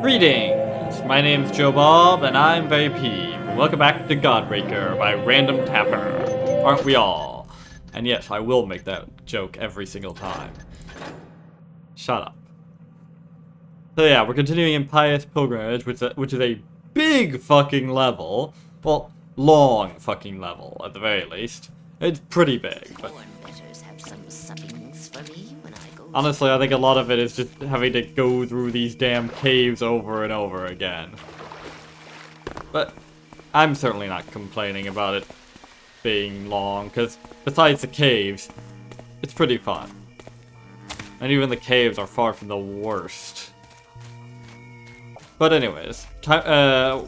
Greetings! My name's Joe Bob, and I'm very peeved. Welcome back to Godbreaker by Random Tapper. Aren't we all? And yes, I will make that joke every single time. Shut up. So yeah, we're continuing Impious Pilgrimage, which is a big fucking level. Well, long fucking level, at the very least. It's pretty big, but... honestly, I think a lot of it is just having to go through these damn caves over and over again. But I'm certainly not complaining about it being long, because besides the caves, it's pretty fun. And even the caves are far from the worst. But anyways,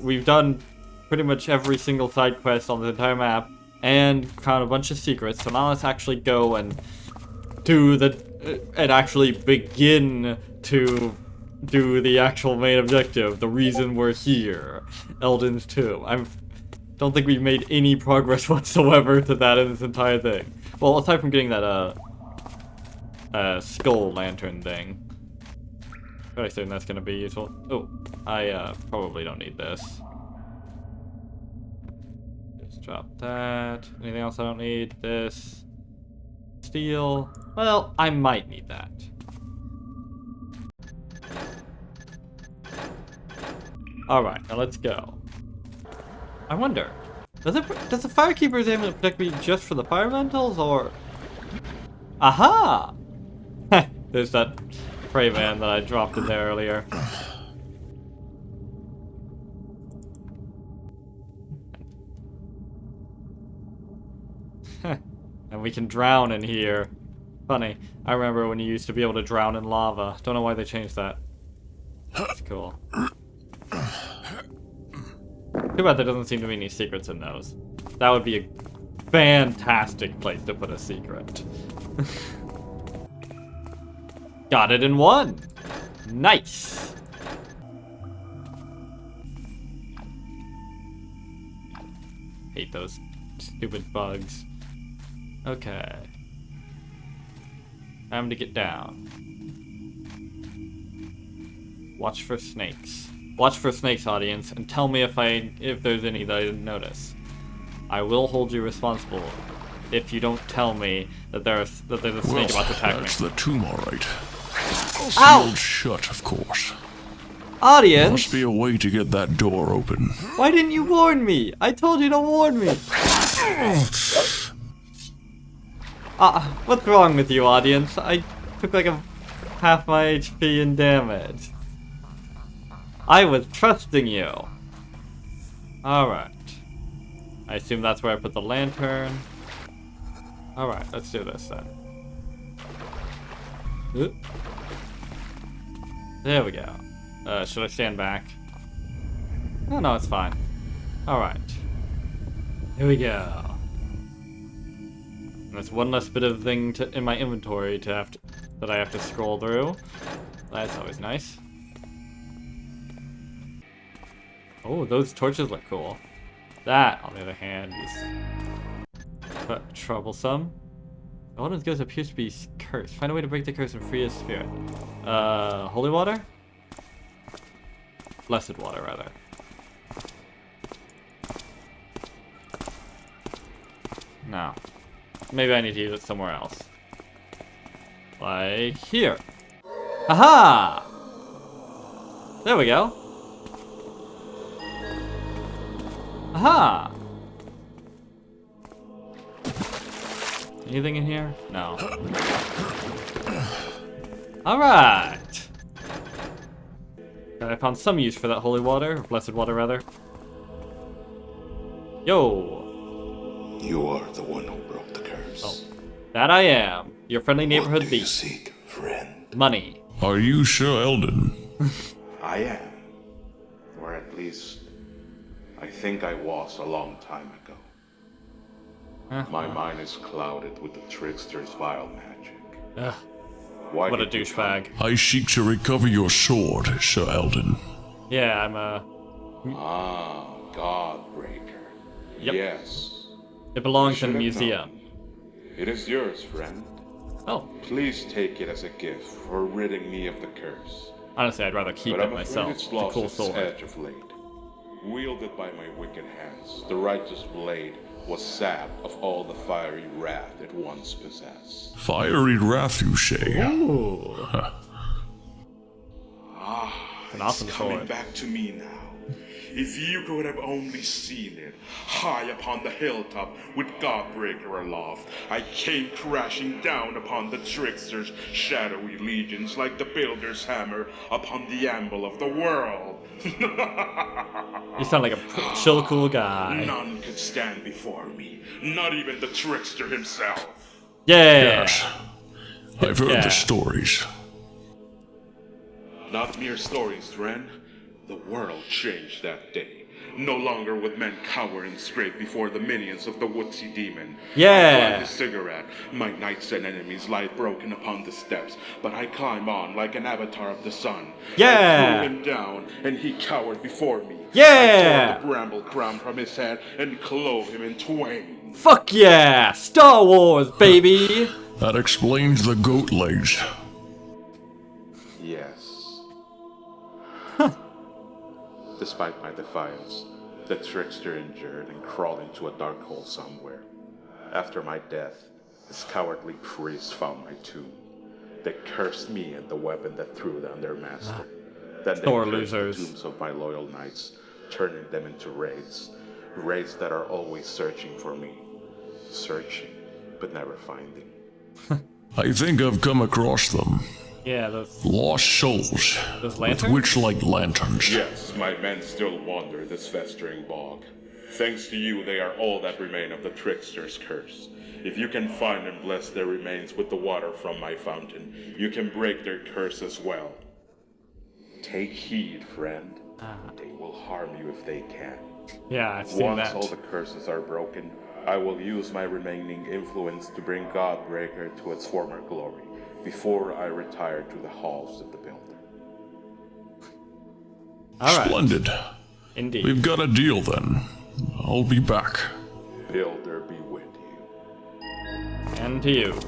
we've done pretty much every single side quest on the entire map, and found a bunch of secrets, so now let's actually go and actually begin to do the actual main objective, the reason we're here, Elden's Tomb. I don't think we've made any progress whatsoever to that in this entire thing. Well, aside from getting that, skull lantern thing. Very soon that's gonna be useful. Oh, I, probably don't need this. Just drop that. Anything else I don't need? This. Steel. Well, I might need that. Alright, now let's go. I wonder, does the Firekeeper's aim to protect me just for the fire elementals, or... aha! There's that prey man that I dropped in there earlier. And we can drown in here. Funny, I remember when you used to be able to drown in lava. Don't know why they changed that. That's cool. Too bad there doesn't seem to be any secrets in those. That would be a fantastic place to put a secret. Got it in one! Nice! Hate those stupid bugs. Okay. Time to get down. Watch for snakes. Watch for snakes, audience, and tell me if there's any that I didn't notice. I will hold you responsible if you don't tell me that there's a snake about to attack me. That's the tomb, all right. Ow! Sealed shut, of course. Audience! Must be a way to get that door open. Why didn't you warn me? I told you to warn me. What's wrong with you, audience? I took like half my HP in damage. I was trusting you. Alright. I assume that's where I put the lantern. Alright, let's do this then. Oop. There we go. Should I stand back? Oh, no, it's fine. Alright. Here we go. And there's one less bit of thing in my inventory that I have to scroll through. That's always nice. Oh, those torches look cool. That, on the other hand, is troublesome. Elden's ghost appears to be cursed. Find a way to break the curse and free his spirit. Holy water? Blessed water, rather. No. Maybe I need to use it somewhere else. Like here. Aha! There we go. Aha! Anything in here? No. Alright! I found some use for that holy water, or blessed water rather. Yo! You are the one who broke the curse. Oh. That I am. Your friendly neighborhood What do you thief. seek, friend? Money. Are you sure, Elden? I am. Or at least, I think I was a long time ago. My mind is clouded with the trickster's vile magic. Ugh. Why What a did you douchebag. I seek to recover your sword, Sir Elden. Yeah, I'm a... come? Ah, Godbreaker. Yep. Yes. It belongs in a Should have museum. known. It is yours, friend. Oh. Please take it as a gift for ridding me of the curse. Honestly, I'd rather keep But it I'm afraid myself. it's It's a lost cool its sword. edge of late. Wielded by my wicked hands, the righteous blade was sapped of all the fiery wrath it once possessed. Fiery wrath, you say? Ooh. Ah, An it's awesome coming sword. back to me now. If you could have only seen it, high upon the hilltop with Godbreaker aloft, I came crashing down upon the trickster's shadowy legions like the builder's hammer upon the anvil of the world. You sound like a chill, cool guy. None could stand before me, not even the trickster himself. Yeah. Yes. I've heard Yeah. the stories. Not mere stories, Ren. The world changed that day. No longer would men cower and scrape before the minions of the woodsy demon. Yeah. I flagged a cigarette. My knights and enemies lie broken upon the steps, but I climb on like an avatar of the sun. Yeah. I threw him down, and he cowered before me. Yeah. I tore the bramble crown from his head and clove him in twain. Fuck yeah! Star Wars, baby! That explains the goat legs. Yes. Despite my defiance, the trickster endured and crawled into a dark hole somewhere. After my death, his cowardly priests found my tomb. They cursed me and the weapon that threw down their master. Then they Poor cursed losers. the tombs of my loyal knights, turning them into wraiths. Wraiths that are always searching for me. Searching, but never finding. I think I've come across them. Yeah, those Lost souls. Those With lanterns? witch-like lanterns. Yes, my men still wander this festering bog. Thanks to you, they are all that remain of the trickster's curse. If you can find and bless their remains with the water from my fountain, you can break their curse as well. Take heed, friend. They will harm you if they can. Yeah, I've seen Once that. all the curses are broken, I will use my remaining influence to bring Godbreaker to its former glory, before I retire to the halls of the builder. Alright. Splendid. Indeed. We've got a deal then. I'll be back. Builder be with you. And to you.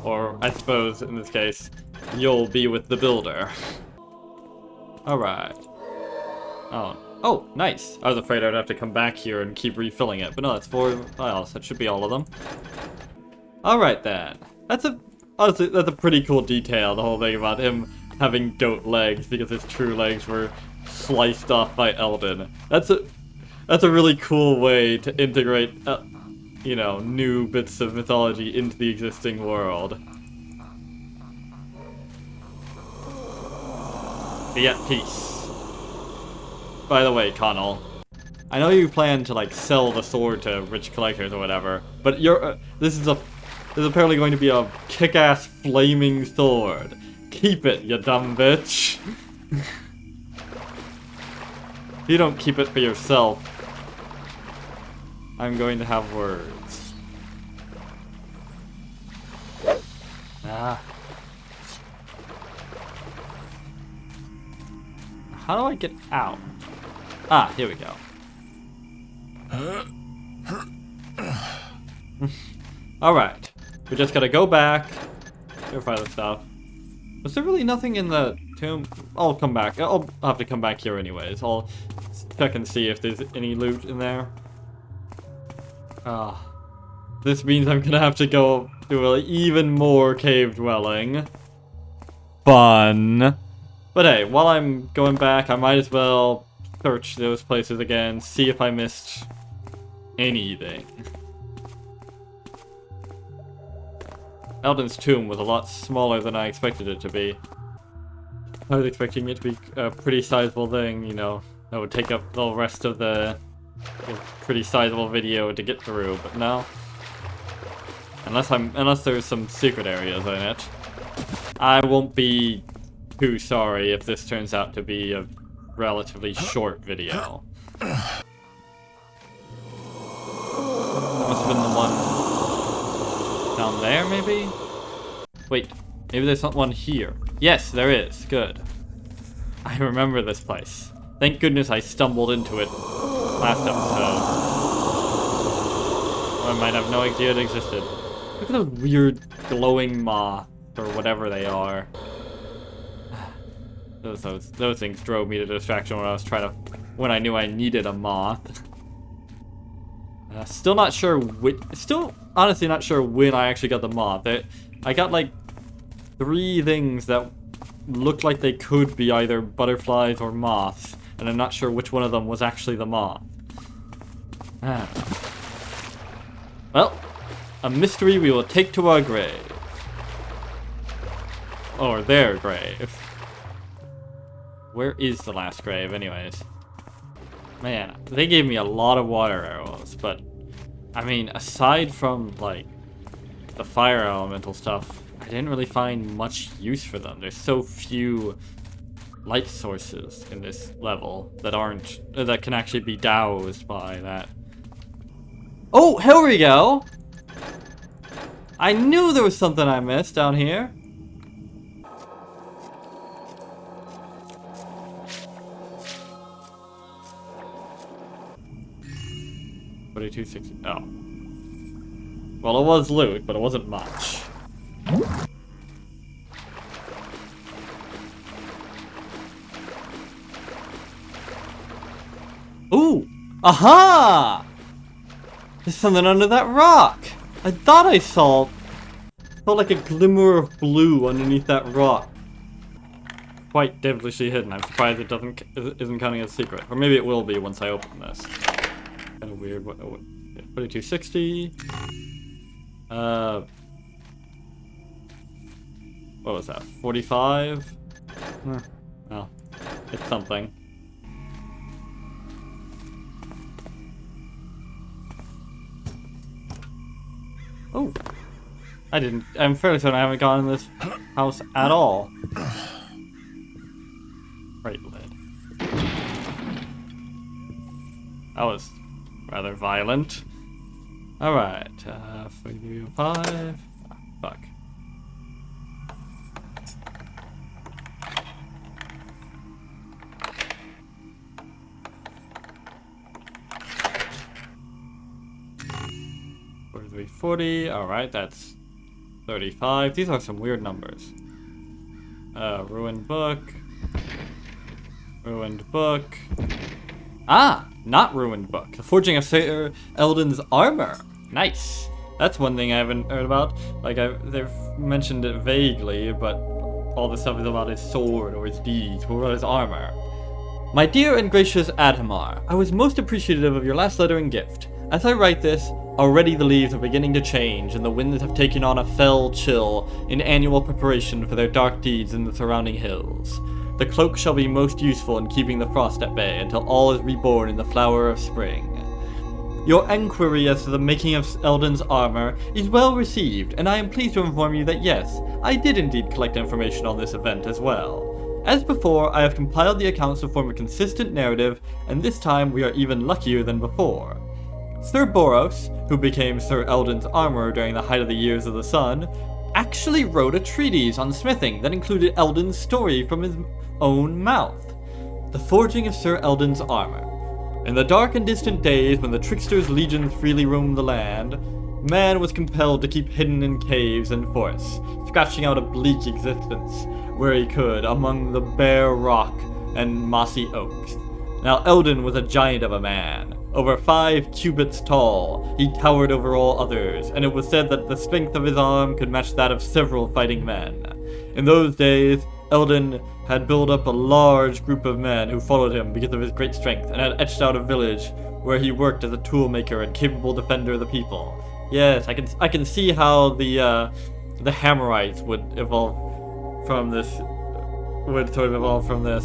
Or, I suppose, in this case, you'll be with the builder. Alright. Oh, nice. I was afraid I'd have to come back here and keep refilling it, but no, that's 4 vials. That should be all of them. Alright then. Honestly, that's a pretty cool detail, the whole thing about him having goat legs because his true legs were sliced off by Eldon. That's a really cool way to integrate, you know, new bits of mythology into the existing world. Be at peace. By the way, Connell, I know you plan to like sell the sword to rich collectors or whatever, but this is apparently going to be a kick-ass flaming sword. Keep it, you dumb bitch. If you don't keep it for yourself, I'm going to have words. Ah. How do I get out? Ah, here we go. Alright. We just gotta go back. Verify the stuff. Was there really nothing in the tomb? I'll come back. I'll have to come back here anyways. I'll check and see if there's any loot in there. Ah. This means I'm gonna have to go do an even more cave dwelling. Fun. But hey, while I'm going back, I might as well search those places again, see if I missed anything. Eldon's tomb was a lot smaller than I expected it to be. I was expecting it to be a pretty sizable thing, you know, that would take up the rest of the pretty sizable video to get through, but no. Unless there's some secret areas in it. I won't be too sorry if this turns out to be a relatively short video. That must have been the one down there, maybe? Wait, maybe there's not one here. Yes, there is. Good. I remember this place. Thank goodness I stumbled into it last episode. Or I might have no idea it existed. Look at those weird glowing moths, or whatever they are. Those things drove me to distraction when I knew I needed a moth. Still not sure still honestly not sure when I actually got the moth. I got like 3 things that looked like they could be either butterflies or moths, and I'm not sure which one of them was actually the moth. Well, a mystery we will take to our grave. Or their grave. Where is the last grave, anyways? Man, they gave me a lot of water arrows, but I mean, aside from like the fire elemental stuff, I didn't really find much use for them. There's so few light sources in this level that can actually be doused by that. Oh, here we go! I knew there was something I missed down here. $42.60. Oh. Well, it was loot, but it wasn't much. Ooh! Aha! There's something under that rock! I thought I saw... felt like a glimmer of blue underneath that rock. Quite devilishly hidden. I'm surprised it isn't counting as a secret. Or maybe it will be once I open this. Kind of weird. What 4260. What was that? 45? Well, it's something. Oh, I'm fairly certain I haven't gone in this house at all. Right lid. That was rather violent. Alright, 4305. Fuck. $43.40. Alright, that's 35. These are some weird numbers. Ruined book. Ruined book. Ah! Not ruined book. The forging of Sir Eldon's armor. Nice. That's one thing I haven't heard about. Like, they've mentioned it vaguely, but all the stuff is about his sword or his deeds or his armor. My dear and gracious Adhamar, I was most appreciative of your last letter and gift. As I write this, already the leaves are beginning to change, and the winds have taken on a fell chill in annual preparation for their dark deeds in the surrounding hills. The cloak shall be most useful in keeping the frost at bay until all is reborn in the flower of spring. Your enquiry as to the making of Eldon's armor is well received, and I am pleased to inform you that yes, I did indeed collect information on this event as well. As before, I have compiled the accounts to form a consistent narrative, and this time we are even luckier than before. Sir Boros, who became Sir Eldon's armorer during the height of the Years of the Sun, actually wrote a treatise on smithing that included Eldon's story from his own mouth. The forging of Sir Eldon's armor. In the dark and distant days when the trickster's legions freely roamed the land, man was compelled to keep hidden in caves and forests, scratching out a bleak existence where he could among the bare rock and mossy oaks. Now Eldon was a giant of a man. Over 5 cubits tall, he towered over all others, and it was said that the strength of his arm could match that of several fighting men. In those days, Eldon had built up a large group of men who followed him because of his great strength, and had etched out a village where he worked as a toolmaker and capable defender of the people. Yes, I can see how the Hammerites would evolve from this.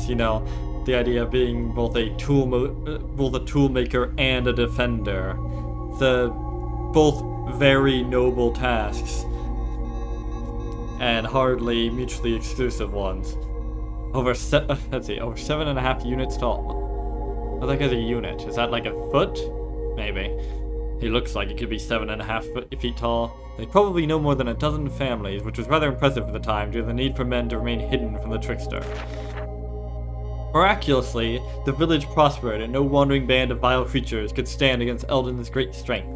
You know. The idea of being both a toolmaker and a defender. Both very noble tasks. And hardly mutually exclusive ones. Over 7.5 units tall. I think as a unit. Is that like a foot? Maybe. He looks like he could be 7.5 feet tall. There's probably no more than a dozen families, which was rather impressive for the time due to the need for men to remain hidden from the trickster. Miraculously, the village prospered, and no wandering band of vile creatures could stand against Eldon's great strength.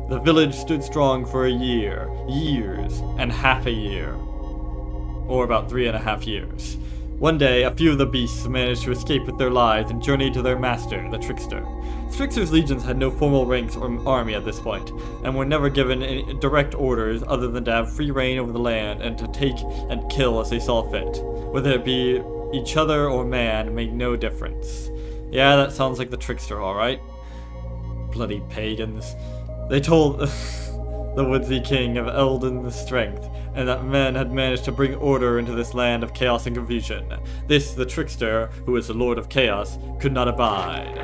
The village stood strong for a year, years, and half a year. Or about 3.5 years. One day, a few of the beasts managed to escape with their lives and journeyed to their master, the Trickster. The Trickster's legions had no formal ranks or army at this point, and were never given any direct orders other than to have free reign over the land and to take and kill as they saw fit. Whether it be each other or man made no difference. Yeah, that sounds like the Trickster, alright. Bloody pagans. They told the woodsy king of Eldon's strength, and that men had managed to bring order into this land of chaos and confusion. This, the Trickster, who is the Lord of Chaos, could not abide.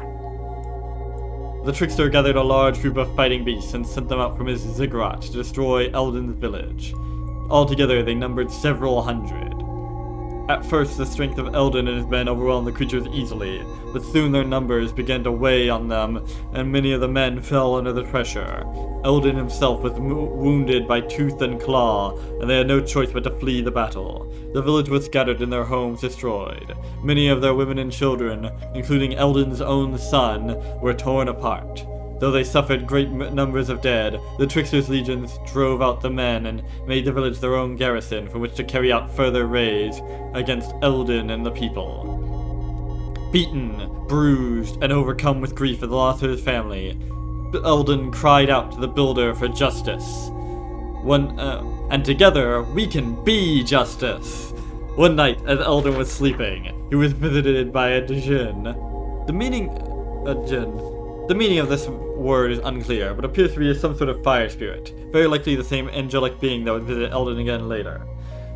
The Trickster gathered a large group of fighting beasts and sent them out from his ziggurat to destroy Eldon's village. Altogether, they numbered several hundred. At first, the strength of Eldon and his men overwhelmed the creatures easily, but soon their numbers began to weigh on them, and many of the men fell under the pressure. Eldon himself was wounded by tooth and claw, and they had no choice but to flee the battle. The village was scattered and their homes destroyed. Many of their women and children, including Eldon's own son, were torn apart. Though they suffered great numbers of dead, the Trickster's legions drove out the men and made the village their own garrison from which to carry out further raids against Eldon and the people. Beaten, bruised, and overcome with grief at the loss of his family, Eldon cried out to the Builder for justice. And together we can be justice! One night, as Eldon was sleeping, he was visited by a djinn. The meaning of this word is unclear, but appears to be some sort of fire spirit, very likely the same angelic being that would visit Eldon again later.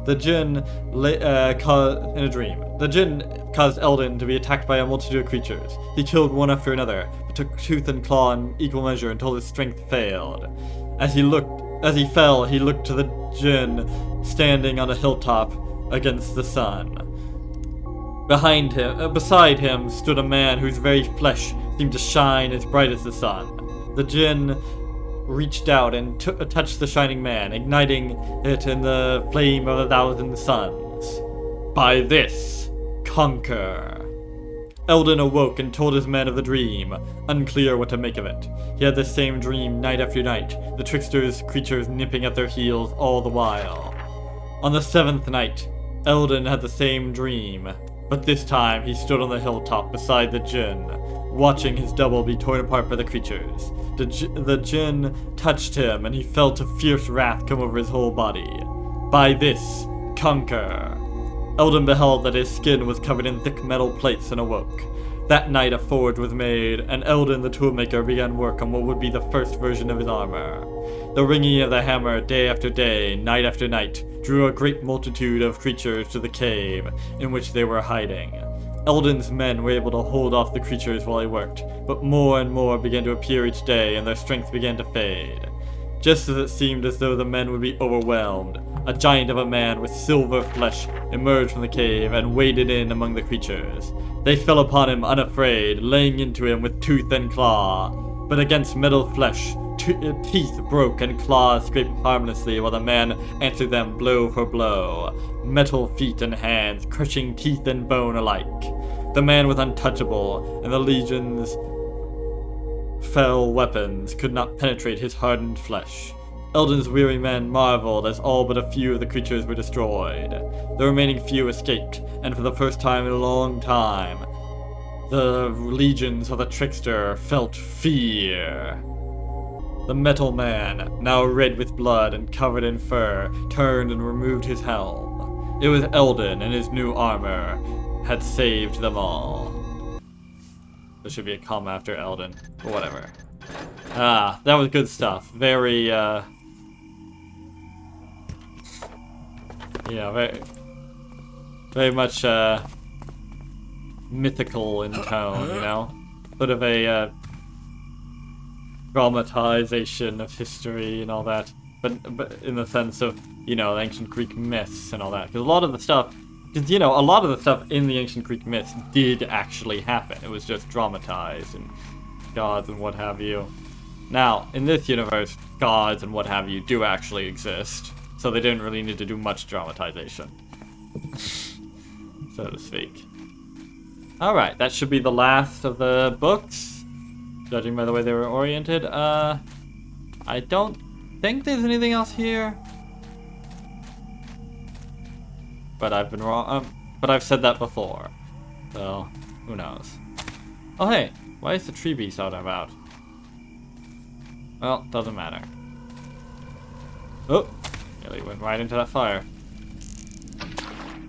The djinn in a dream. The djinn caused Eldon to be attacked by a multitude of creatures. He killed one after another, but took tooth and claw in equal measure until his strength failed. As he fell, he looked to the djinn standing on a hilltop against the sun. Beside him stood a man whose very flesh seemed to shine as bright as the sun. The djinn reached out and touched the shining man, igniting it in the flame of 1,000 suns. By this, conquer. Eldon awoke and told his men of the dream, unclear what to make of it. He had the same dream night after night, the Trickster's creatures nipping at their heels all the while. On the 7th night, Eldon had the same dream, but this time he stood on the hilltop beside the djinn, watching his double be torn apart by the creatures. The djinn touched him, and he felt a fierce wrath come over his whole body. By this, conquer. Eldon beheld that his skin was covered in thick metal plates and awoke. That night a forge was made, and Eldon the toolmaker began work on what would be the first version of his armor. The ringing of the hammer day after day, night after night, drew a great multitude of creatures to the cave in which they were hiding. Eldon's men were able to hold off the creatures while he worked, but more and more began to appear each day, and their strength began to fade. Just as it seemed as though the men would be overwhelmed, a giant of a man with silver flesh emerged from the cave and waded in among the creatures. They fell upon him unafraid, laying into him with tooth and claw. But against metal flesh, teeth broke and claws scraped harmlessly while the man answered them blow for blow. Metal feet and hands, crushing teeth and bone alike. The man was untouchable, and the legion's fell weapons could not penetrate his hardened flesh. Eldon's weary men marveled as all but a few of the creatures were destroyed. The remaining few escaped, and for the first time in a long time, the legions of the Trickster felt fear. The metal man, now red with blood and covered in fur, turned and removed his helm. It was Eldon and his new armor had saved them all. There should be a comma after Eldon, but whatever. Ah, that was good stuff. Very, very much, mythical in tone, you know? Sort of a, dramatization of history and all that. But in the sense of, you know, ancient Greek myths and all that. Because a lot of the stuff in the ancient Greek myths did actually happen. It was just dramatized, and gods and what have you. Now, in this universe, gods and what have you do actually exist, so they didn't really need to do much dramatization, so to speak. Alright, that should be the last of the books, judging by the way they were oriented. I don't think there's anything else here, but I've been wrong. but I've said that before. So, who knows. Oh hey, why is the tree beast out and about? Well, doesn't matter. Oh, nearly went right into that fire.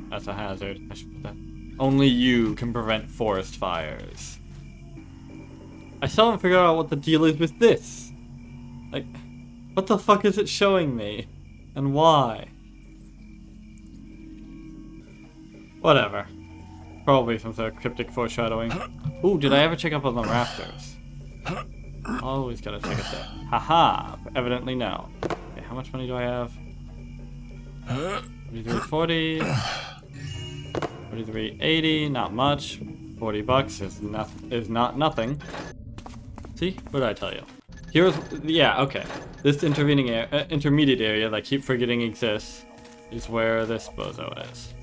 That's a hazard. I should put that. Only you can prevent forest fires. I still haven't figured out what the deal is with this. Like, what the fuck is it showing me? And why? Whatever. Probably some sort of cryptic foreshadowing. Ooh, did I ever check up on the rafters? Always gotta check it there. Haha, evidently no. Okay, how much money do I have? 4340. 4380, not much. 40 bucks is not nothing. See? What did I tell you? Here's, yeah, okay. This intermediate area that I keep forgetting exists is where this bozo is.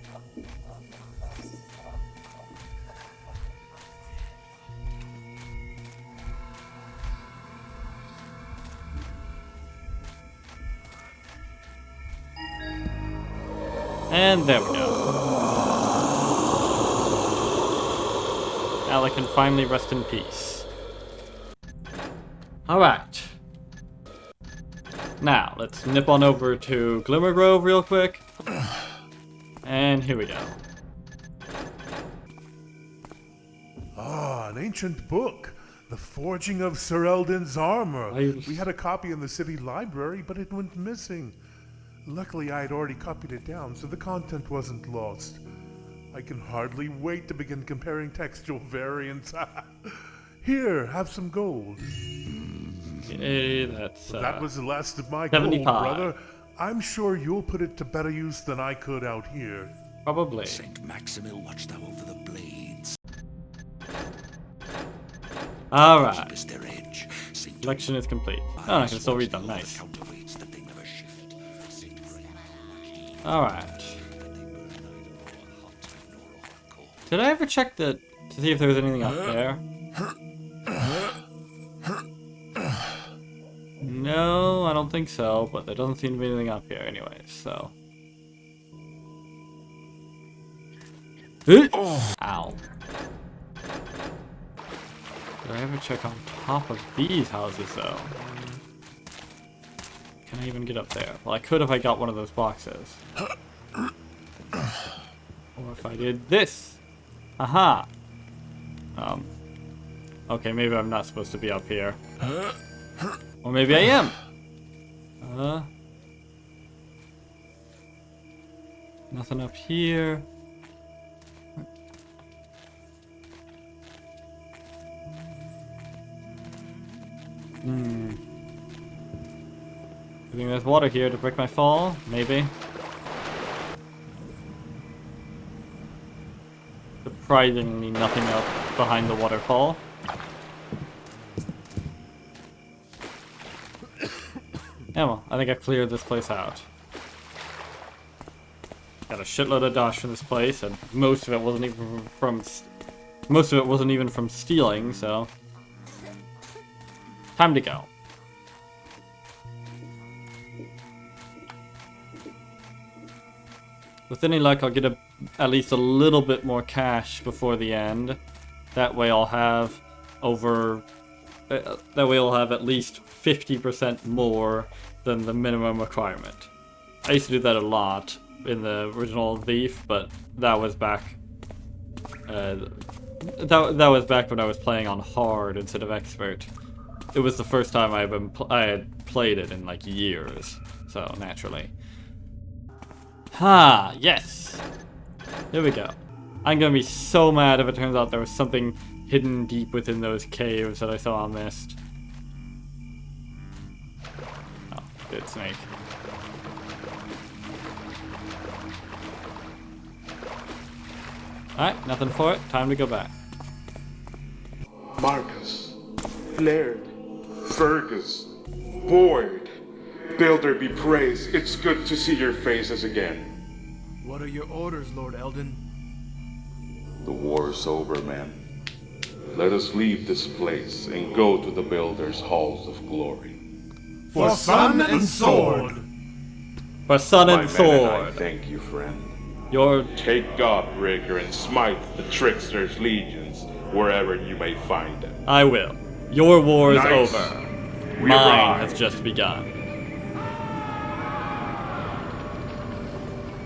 And there we go. Now I can finally rest in peace. Alright. Now, let's nip on over to Glimmer Grove real quick. And here we go. Ah, an ancient book. The Forging of Sir Eldon's Armor. We had a copy in the city library, but it went missing. Luckily, I had already copied it down, so the content wasn't lost. I can hardly wait to begin comparing textual variants. Here, have some gold. Okay, that's That was the last of my 75. gold, brother. I'm sure you'll put it to better use than I could out here. probably. Saint Maximil, watch thou over the blades. Alright. Keepest their edge. Saint Selection is complete. Oh, I can still read them. Nice. counterweights that they never shift. Saint Alright. Did I ever check to see if there was anything up there? No, I don't think so, but there doesn't seem to be anything up here anyways, so. Ow. Did I ever check on top of these houses though? Can I even get up there? Well, I could if I got one of those boxes. Or if I did this. Aha! Okay, maybe I'm not supposed to be up here. Or maybe I am! Nothing up here. I think there's water here to break my fall, maybe. Surprisingly, nothing up behind the waterfall. Yeah, well, I think I cleared this place out. Got a shitload of dosh from this place, and most of it wasn't even from stealing. So, time to go. With any luck, I'll get at least a little bit more cash before the end. That way, I'll have at least 50% more than the minimum requirement. I used to do that a lot in the original Thief, but that was back. That was back when I was playing on hard instead of expert. It was the first time I had played it in like years, so naturally. Ha! Yes! Here we go. I'm gonna be so mad if it turns out there was something hidden deep within those caves that I saw missed. Oh, good snake. Alright, nothing for it. Time to go back. Marcus, Laird, Fergus, Boyd, Builder be praised. It's good to see your faces again. What are your orders, Lord Eldon? The war's over, man. Let us leave this place and go to the Builder's halls of glory. For sun and sword! For sun My and men and I sword. thank you, friend. Take Godbreaker and smite the trickster's legions wherever you may find them. I will. Your war is Nice. over. We Mine arrive. has just begun.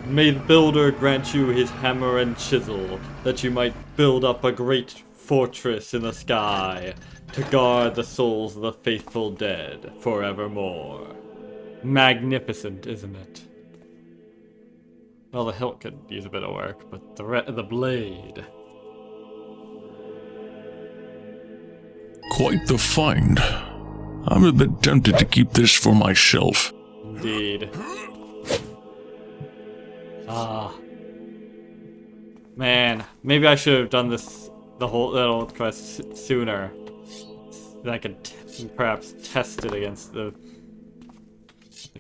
May the builder grant you his hammer and chisel, that you might build up a great fortress in the sky, to guard the souls of the faithful dead forevermore. Magnificent, isn't it? Well, the hilt could use a bit of work, but the blade... Quite the find. I'm a bit tempted to keep this for myself. Indeed. Ah. Man, maybe I should have done this, that old quest sooner. Then I could perhaps test it against the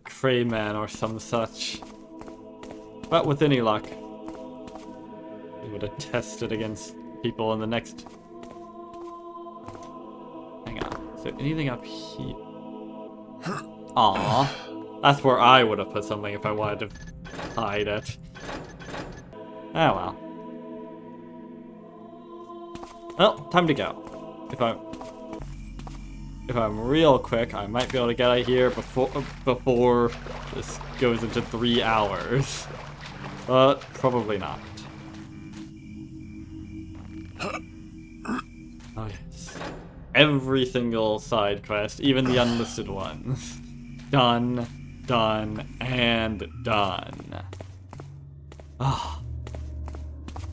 Crayman or some such. But with any luck, we would have tested against people in the next... Hang on, is there anything up here? Aww. That's where I would have put something if I wanted to hide it. Oh well. Well, time to go. If I'm real quick, I might be able to get out of here before this goes into 3 hours. But probably not. Oh yes. Every single side quest, even the unlisted ones. Done, done, and done. Ah.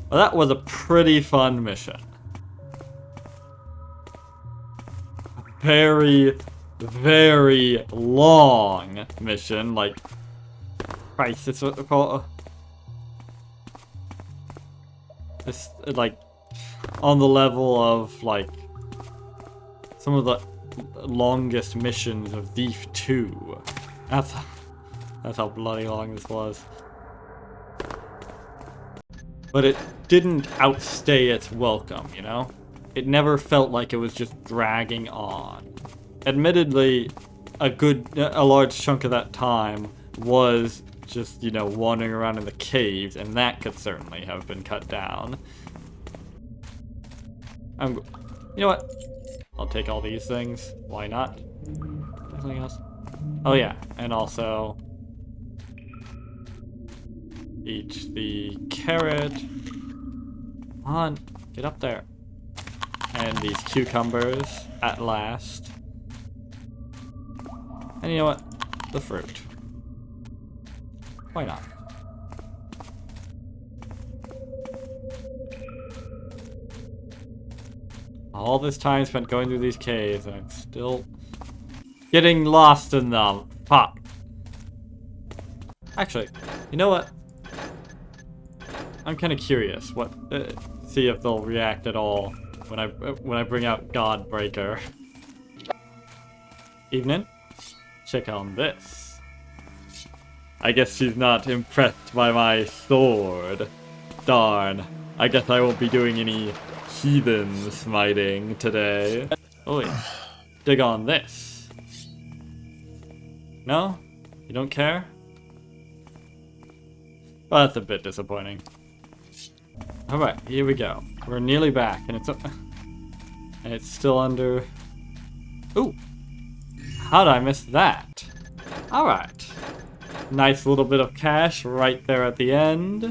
Well, that was a pretty fun mission. Very, very long mission. Like, Christ, it's what they call it. It's like on the level of like some of the longest missions of Thief 2. That's how bloody long this was. But it didn't outstay its welcome, you know? It never felt like it was just dragging on. Admittedly, a large chunk of that time was just, you know, wandering around in the caves, and that could certainly have been cut down. You know what? I'll take all these things. Why not? Something else? Oh yeah, and also eat the carrot. Come on, get up there. And these cucumbers at last. And you know what? The fruit. Why not? All this time spent going through these caves, and I'm still getting lost in them. Fuck. Actually, you know what? I'm kind of curious. See if they'll react at all when I bring out Godbreaker. Evening. Check on this. I guess she's not impressed by my sword. Darn. I guess I won't be doing any heathen smiting today. Oh yeah. Dig on this. No? You don't care? Well, that's a bit disappointing. Alright, here we go. We're nearly back, and it's still under... Ooh! How did I miss that? Alright. Nice little bit of cash right there at the end.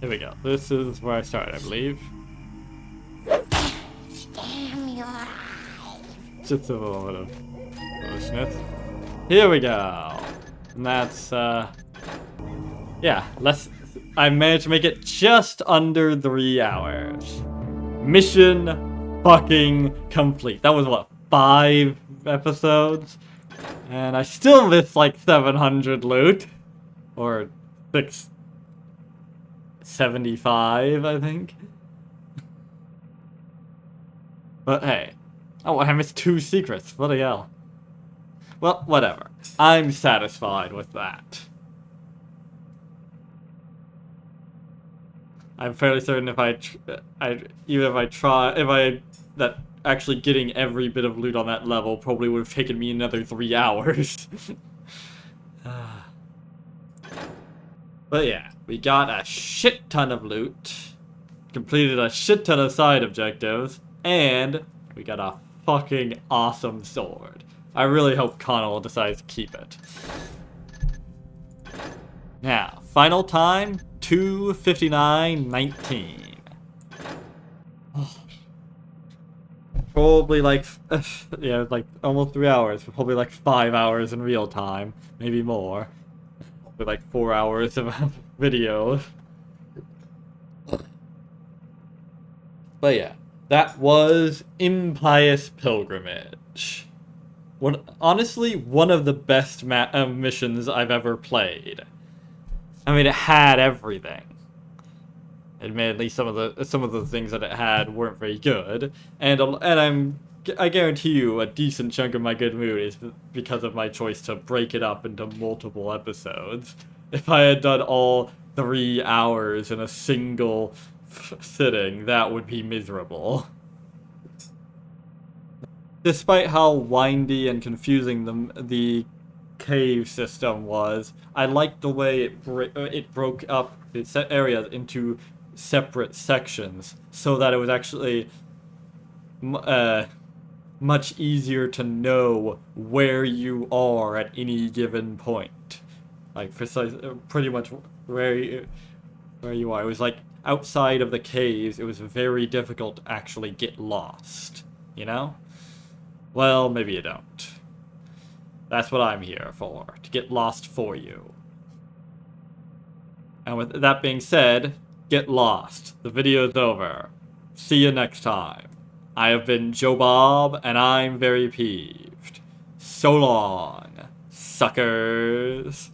Here we go. This is where I started, I believe. Just a little bit of foolishness. Here we go. And that's, yeah, I managed to make it just under 3 hours. Mission fucking complete. That was what, 5 episodes? And I still missed like 700 loot. Or 675, I think. But hey. Oh, I missed 2 secrets. Bloody hell. Well, whatever. I'm satisfied with that. I'm fairly certain that actually getting every bit of loot on that level probably would have taken me another 3 hours. But yeah, We got a shit ton of loot, completed a shit ton of side objectives, and we got a fucking awesome sword. I really hope Connell decides to keep it. Now, final time, 2:59:19. Probably like, yeah, like almost 3 hours. Probably like 5 hours in real time, maybe more. Probably like 4 hours of video. But yeah, that was Impious Pilgrimage. Honestly, one of the best missions I've ever played. I mean, it had everything. Admittedly, some of the things that it had weren't very good, and I guarantee you a decent chunk of my good mood is because of my choice to break it up into multiple episodes. If I had done all 3 hours in a single sitting, that would be miserable. Despite how windy and confusing the cave system was, I liked the way it broke up the areas into separate sections, so that it was actually much easier to know where you are at any given point. Like pretty much where you are. It was like outside of the caves, it was very difficult to actually get lost. You know? Well, maybe you don't. That's what I'm here for, to get lost for you. And with that being said, get lost. The video's over. See you next time. I have been Joe Bob, and I'm very peeved. So long, suckers.